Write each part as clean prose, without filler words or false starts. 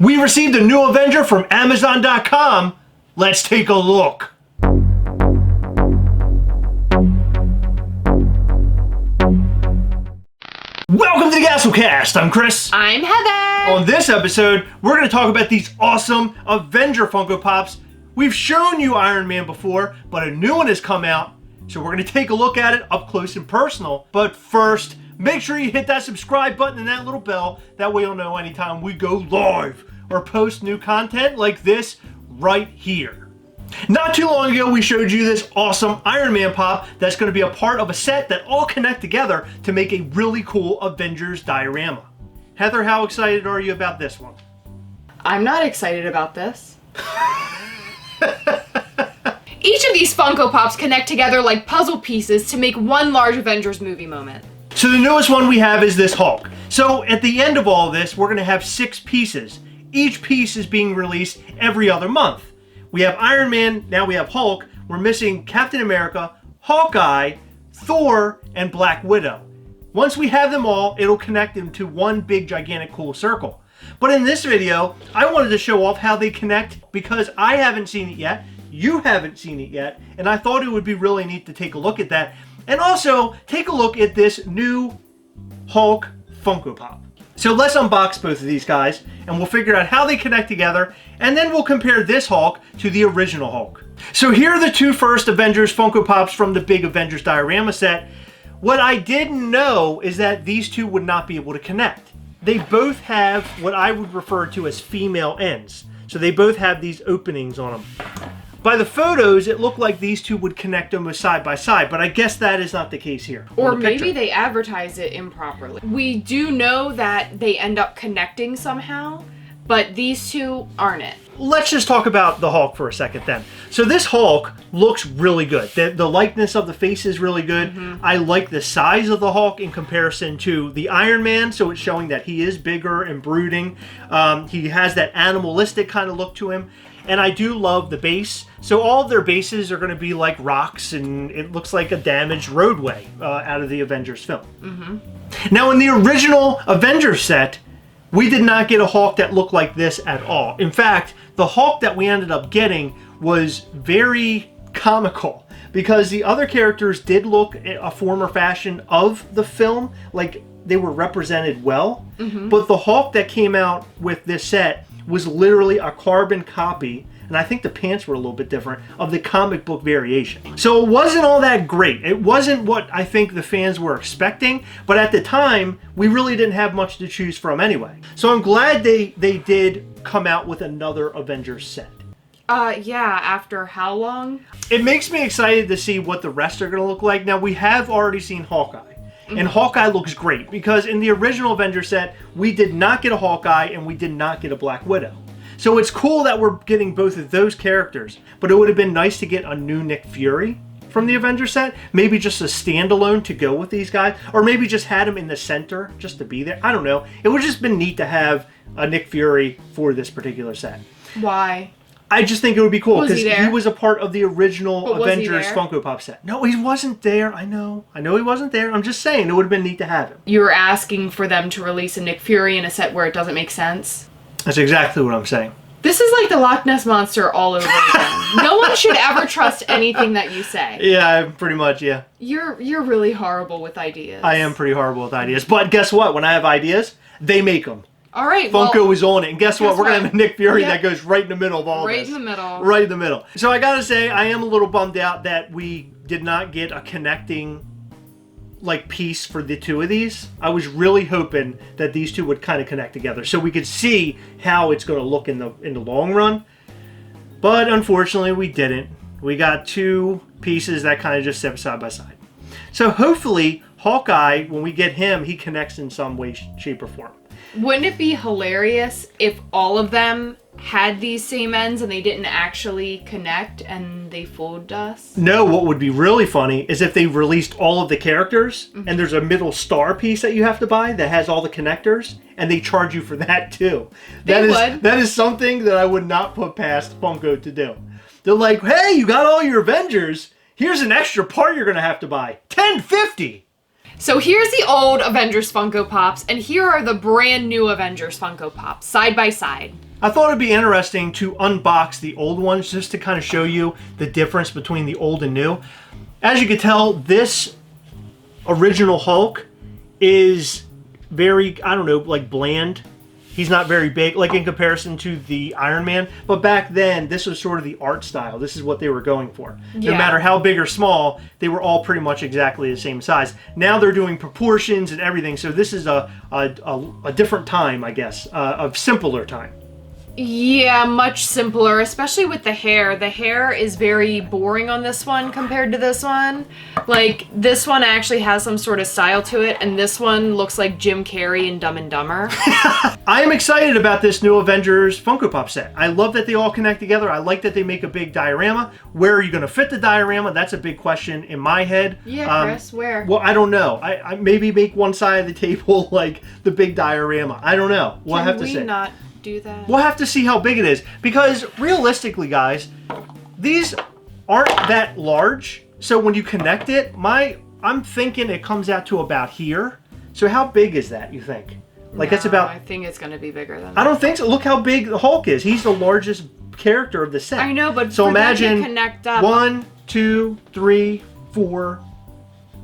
We received a new Avenger from Amazon.com. Let's take a look. Welcome to the Gastlecast. I'm Chris. I'm Heather. On this episode, we're going to talk about these awesome Avenger Funko Pops. We've shown you Iron Man before, but a new one has come out, so we're going to take a look at it up close and personal. But first, make sure you hit that subscribe button and that little bell. That way you'll know anytime we go live or post new content like this right here. Not too long ago, we showed you this awesome Iron Man pop that's going to be a part of a set that all connect together to make a really cool Avengers diorama. Heather, how excited are you about this one? I'm not excited about this. Each of these Funko Pops connect together like puzzle pieces to make one large Avengers movie moment. So the newest one we have is this Hulk. So at the end of all this, we're going to have 6 pieces. Each piece is being released every other month. We have Iron Man, now we have Hulk. We're missing Captain America, Hawkeye, Thor, and Black Widow. Once we have them all, it'll connect them to one big, gigantic, cool circle. But in this video, I wanted to show off how they connect because I haven't seen it yet, you haven't seen it yet, and I thought it would be really neat to take a look at that. And also, take a look at this new Hulk Funko Pop. So let's unbox both of these guys, and we'll figure out how they connect together, and then we'll compare this Hulk to the original Hulk. So here are the 2 first Avengers Funko Pops from the big Avengers diorama set. What I didn't know is that these 2 would not be able to connect. They both have what I would refer to as female ends. So they both have these openings on them. By the photos, it looked like these 2 would connect almost side by side, but I guess that is not the case here. Or maybe they advertise it improperly. We do know that they end up connecting somehow, but these 2 aren't it. Let's just talk about the Hulk for a second then. So this Hulk looks really good. The likeness of the face is really good. I like the size of the Hulk in comparison to the Iron Man, so it's showing that he is bigger and brooding. He has that animalistic kind of look to him. And I do love the base. So all of their bases are going to be like rocks, and it looks like a damaged roadway out of the Avengers film. Now in the original Avengers set, we did not get a Hulk that looked like this at all. In fact, the Hulk that we ended up getting was very comical because the other characters did look a form or fashion of the film, like they were represented well. But the Hulk that came out with this set was literally a carbon copy, and I think the pants were a little bit different, of the comic book variation. So it wasn't all that great. It wasn't what I think the fans were expecting, but at the time, we really didn't have much to choose from anyway. So I'm glad they did come out with another Avengers set. Yeah, after how long? It makes me excited to see what the rest are gonna look like. Now, we have already seen Hawkeye. And Hawkeye looks great because in the original Avengers set, we did not get a Hawkeye and we did not get a Black Widow. So it's cool that we're getting both of those characters, but it would have been nice to get a new Nick Fury from the Avengers set. Maybe just a standalone to go with these guys, or maybe just had him in the center just to be there. I don't know. It would have just been neat to have a Nick Fury for this particular set. Why? I just think it would be cool because he was a part of the original But Avengers Funko Pop set. No, he wasn't there. I know he wasn't there. I'm just saying it would have been neat to have him. You were asking for them to release a Nick Fury in a set where it doesn't make sense? That's exactly what I'm saying. This is like the Loch Ness Monster all over again. No one should ever trust anything that you say. Yeah, pretty much, yeah. You're really horrible with ideas. I am pretty horrible with ideas. But guess what? When I have ideas, they make them. All right, Funko is on it. And guess what? We're going to have a Nick Fury Yep. that goes right in the middle of all this. Right in the middle. Right in the middle. So I got to say, I am a little bummed out that we did not get a connecting piece for the 2 of these. I was really hoping that these 2 would kind of connect together so we could see how it's going to look in the long run. But unfortunately, we didn't. We got 2 pieces that kind of just sit side by side. So hopefully, Hawkeye, when we get him, he connects in some way, shape, or form. Wouldn't it be hilarious if all of them had these same ends and they didn't actually connect and they fooled us? No, what would be really funny is if they released all of the characters and there's a middle star piece that you have to buy that has all the connectors and they charge you for that too. That is something that I would not put past Funko to do. They're like, hey, you got all your Avengers. Here's an extra part you're going to have to buy. $10.50. So here's the old Avengers Funko Pops, and here are the brand new Avengers Funko Pops, side by side. I thought it'd be interesting to unbox the old ones just to kind of show you the difference between the old and new. As you can tell, this original Hulk is very, I don't know, like bland. He's not very big, like in comparison to the Iron Man. But back then, this was sort of the art style. This is what they were going for. Yeah. No matter how big or small, they were all pretty much exactly the same size. Now they're doing proportions and everything. So this is a different time, I guess, a simpler time. Yeah, much simpler, especially with the hair. The hair is very boring on this one compared to this one. Like, this one actually has some sort of style to it, and this one looks like Jim Carrey in Dumb and Dumber. I am excited about this new Avengers Funko Pop set. I love that they all connect together. I like that they make a big diorama. Where are you going to fit the diorama? That's a big question in my head. Yeah, Chris, where? Well, I don't know. I maybe make one side of the table like the big diorama. I don't know. We'll have to see. Can we not do that? We'll have to see how big it is, because realistically, guys, these aren't that large. So when you connect it, I'm thinking it comes out to about here. So how big is that, you think? Like, it's about... I think it's going to be bigger than that. I don't think so. Look how big the Hulk is. He's the largest character of the set. I know, but so for imagine that to connect up... 1, 2, 3, 4...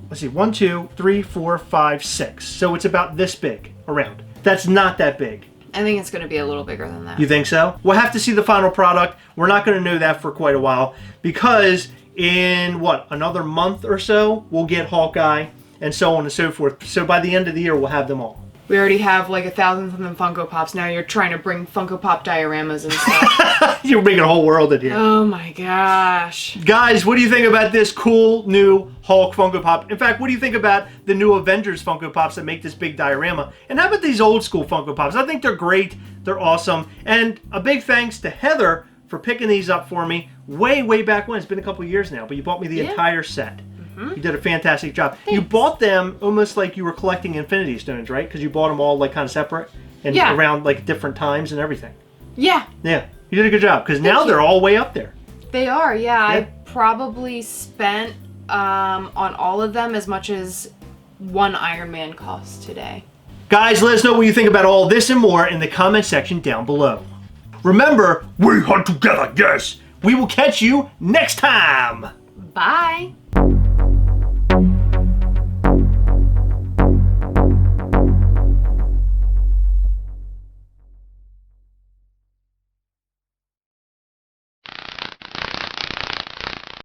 Let's see. 1, 2, 3, 4, 5, 6. So it's about this big around. That's not that big. I think it's going to be a little bigger than that. You think so? We'll have to see the final product. We're not going to know that for quite a while, because in, what, another month or so, we'll get Hawkeye and so on and so forth. So by the end of the year, we'll have them all. We already have like 1,000 something Funko Pops. Now you're trying to bring Funko Pop dioramas and stuff. You're making a whole world in here. Oh my gosh. Guys, what do you think about this cool new Hulk Funko Pop? In fact, what do you think about the new Avengers Funko Pops that make this big diorama? And how about these old school Funko Pops? I think they're great. They're awesome. And a big thanks to Heather for picking these up for me way back when. It's been a couple years now, but you bought me the entire set. You did a fantastic job. Thanks. You bought them almost like you were collecting Infinity Stones, right? Because you bought them all like kind of separate and around like different times and everything. Yeah. Yeah, you did a good job, because now they're all way up there. They are, yeah. I probably spent on all of them as much as one Iron Man cost today. Guys, let us know what you think about all this and more in the comment section down below. Remember, we hunt together, yes. We will catch you next time. Bye.